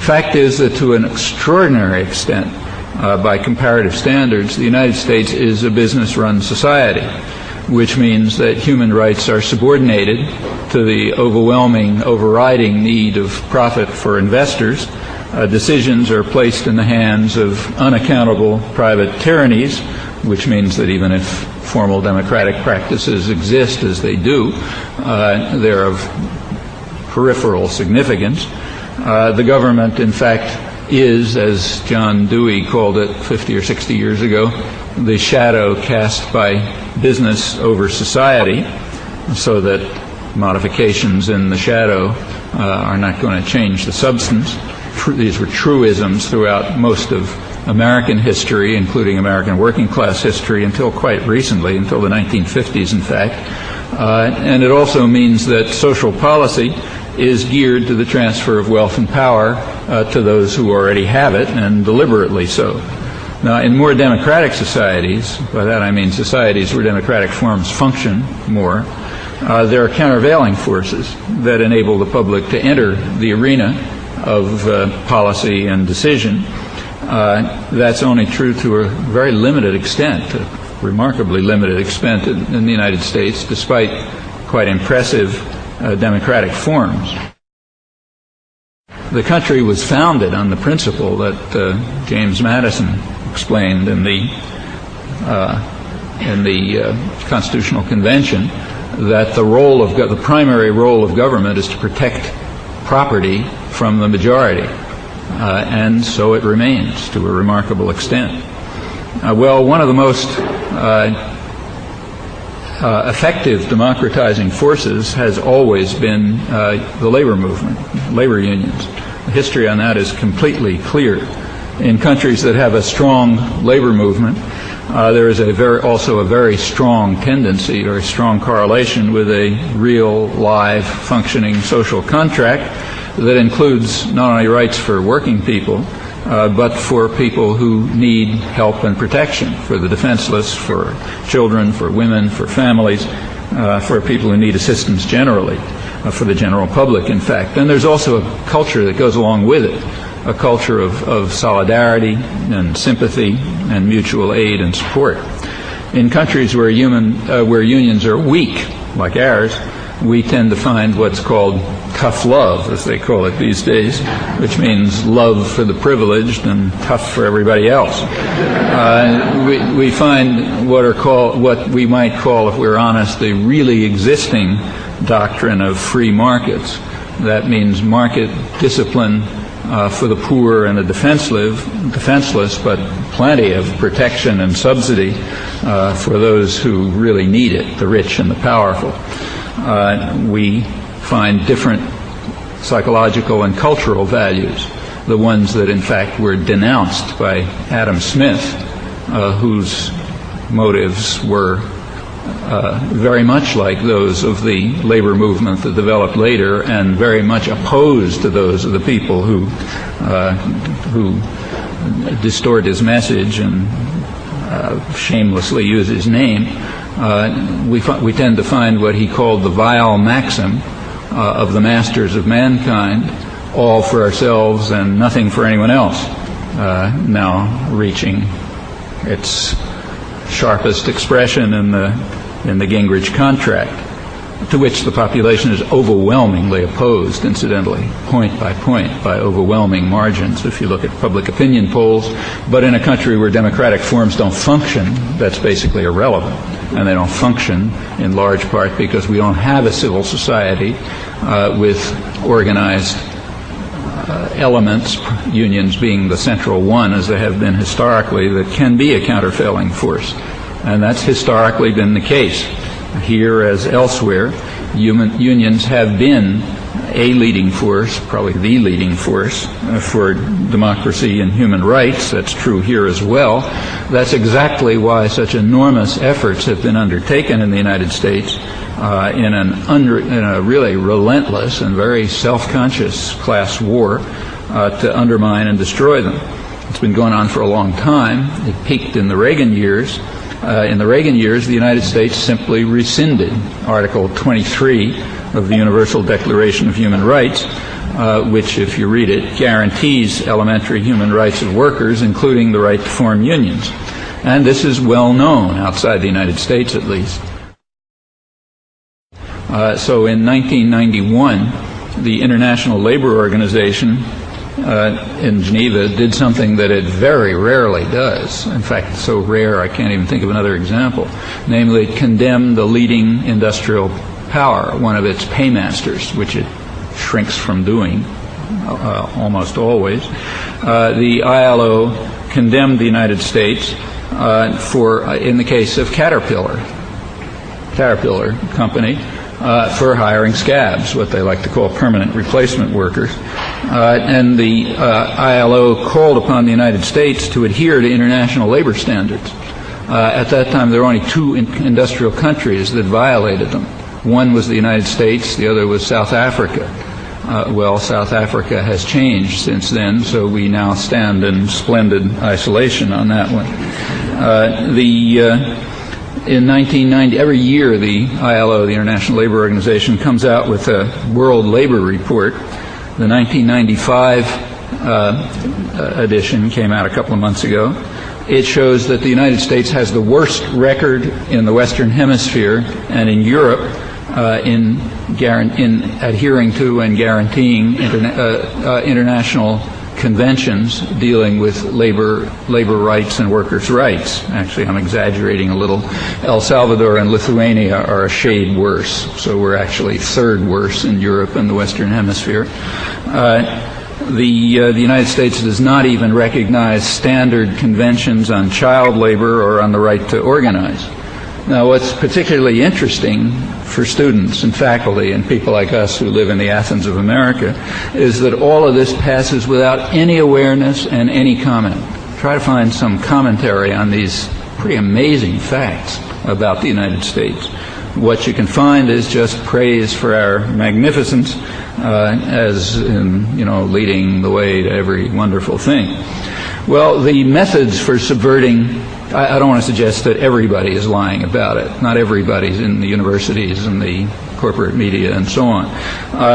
Fact is that to an extraordinary extent, by comparative standards, the United States is a business-run society, which means that human rights are subordinated to the overwhelming, overriding need of profit for investors. Decisions are placed in the hands of unaccountable private tyrannies, which means that even if formal democratic practices exist as they do, they're of peripheral significance. The government, in fact, is, as John Dewey called it 50 or 60 years ago, the shadow cast by business over society, so that modifications in the shadow are not going to change the substance. These were truisms throughout most of American history, including American working class history, until quite recently, until the 1950s, in fact. And it also means that social policy is geared to the transfer of wealth and power to those who already have it, and deliberately so. Now, in more democratic societies, by that I mean societies where democratic forms function more, there are countervailing forces that enable the public to enter the arena of policy and decision. That's only true to a very limited extent, a remarkably limited extent in the United States, despite quite impressive democratic forms. The country was founded on the principle that James Madison explained in the Constitutional Convention, that the primary role of government is to protect property from the majority, and so it remains to a remarkable extent. Well, one of the most effective democratizing forces has always been the labor movement, labor unions. The history on that is completely clear. In countries that have a strong labor movement, there is also a very strong tendency, or a strong correlation with a real, live, functioning social contract that includes not only rights for working people, but for people who need help and protection, for the defenseless, for children, for women, for families, for people who need assistance generally, for the general public, in fact. And there's also a culture that goes along with it, a culture of solidarity and sympathy and mutual aid and support. In countries where unions are weak, like ours, we tend to find what's called tough love, as they call it these days, which means love for the privileged and tough for everybody else. We find what we might call, if we're honest, the really existing doctrine of free markets. That means market discipline for the poor and the defenseless, but plenty of protection and subsidy for those who really need it, the rich and the powerful. We find different psychological and cultural values, the ones that in fact were denounced by Adam Smith, whose motives were very much like those of the labor movement that developed later, and very much opposed to those of the people who distort his message and shamelessly use his name. We tend to find what he called the vile maxim of the masters of mankind: all for ourselves and nothing for anyone else, now reaching its sharpest expression in the Gingrich contract, to which the population is overwhelmingly opposed, incidentally, point by point, by overwhelming margins, if you look at public opinion polls. But in a country where democratic forms don't function, that's basically irrelevant. And they don't function in large part because we don't have a civil society with organized elements, unions being the central one, as they have been historically, that can be a countervailing force. And that's historically been the case. Here as elsewhere, unions have been a leading force, probably the leading force, for democracy and human rights. That's true here as well. That's exactly why such enormous efforts have been undertaken in the United States in a really relentless and very self-conscious class war to undermine and destroy them. It's been going on for a long time. It peaked in the Reagan years. In the Reagan years, the United States simply rescinded Article 23 of the Universal Declaration of Human Rights, which, if you read it, guarantees elementary human rights of workers, including the right to form unions. And this is well known outside the United States, at least. So in 1991, the International Labor Organization in Geneva did something that it very rarely does. In fact, it's so rare I can't even think of another example. Namely, it condemned the leading industrial power, one of its paymasters, which it shrinks from doing almost always. The ILO condemned the United States in the case of Caterpillar Company, for hiring scabs, what they like to call permanent replacement workers. And the ILO called upon the United States to adhere to international labor standards. At that time, there were only two industrial countries that violated them. One was the United States, the other was South Africa. Well, South Africa has changed since then, so we now stand in splendid isolation on that one. In 1990, every year the ILO, the International Labor Organization, comes out with a World Labor Report. The 1995 edition came out a couple of months ago. It shows that the United States has the worst record in the Western Hemisphere and in Europe in adhering to and guaranteeing international conventions dealing with labor rights and workers' rights. Actually, I'm exaggerating a little. El Salvador and Lithuania are a shade worse, so we're actually third worst in Europe and the Western Hemisphere. The United States does not even recognize standard conventions on child labor or on the right to organize. Now, what's particularly interesting for students and faculty and people like us who live in the Athens of America is that all of this passes without any awareness and any comment. Try to find some commentary on these pretty amazing facts about the United States. What you can find is just praise for our magnificence as in, leading the way to every wonderful thing. Well, the methods for subverting, I don't want to suggest that everybody is lying about it. Not everybody's in the universities and the corporate media and so on.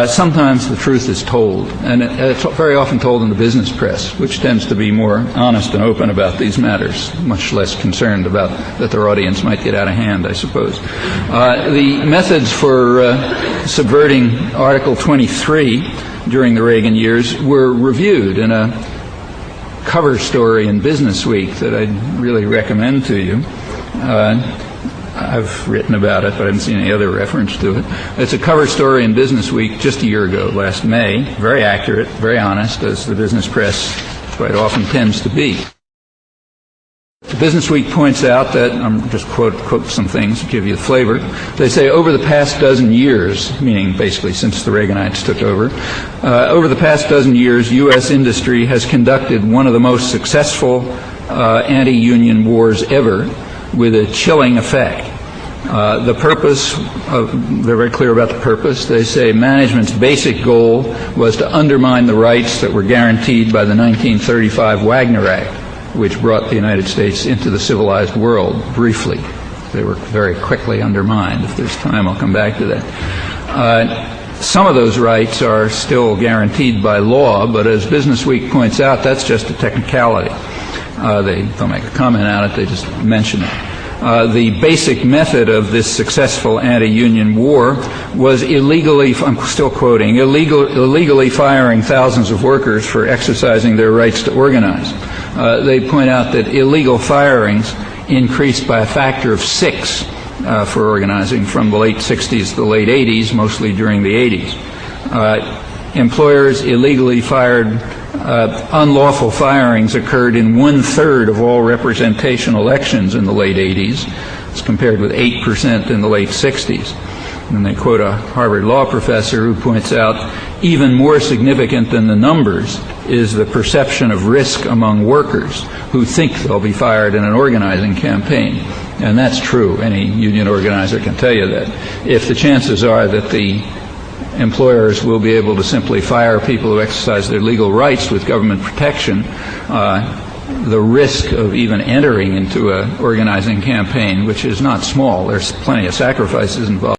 Sometimes the truth is told, and it's very often told in the business press, which tends to be more honest and open about these matters, much less concerned about that their audience might get out of hand, I suppose. The methods for subverting Article 23 during the Reagan years were reviewed in a cover story in Business Week that I'd really recommend to you. I've written about it, but I haven't seen any other reference to it. It's a cover story in Business Week just a year ago, last May. Very accurate, very honest, as the business press quite often tends to be. Business Week points out that, I'm just quote some things to give you a flavor. They say, over the past dozen years, meaning basically since the Reaganites took over the past dozen years, U.S. industry has conducted one of the most successful anti-union wars ever, with a chilling effect. The purpose, they're very clear about the purpose. They say management's basic goal was to undermine the rights that were guaranteed by the 1935 Wagner Act, which brought the United States into the civilized world, briefly. They were very quickly undermined. If there's time, I'll come back to that. Some of those rights are still guaranteed by law, but as Business Week points out, that's just a technicality. They don't make a comment on it, they just mention it. The basic method of this successful anti-union war was illegally, I'm still quoting, illegally firing thousands of workers for exercising their rights to organize. They point out that illegal firings increased by a factor of 6 for organizing from the late 60s to the late 80s, mostly during the 80s. Employers illegally fired, unlawful firings occurred in 1/3 of all representation elections in the late 80s, as compared with 8% in the late 60s. And they quote a Harvard law professor who points out, even more significant than the numbers is the perception of risk among workers who think they'll be fired in an organizing campaign. And that's true. Any union organizer can tell you that. If the chances are that the employers will be able to simply fire people who exercise their legal rights with government protection, the risk of even entering into an organizing campaign, which is not small, there's plenty of sacrifices involved.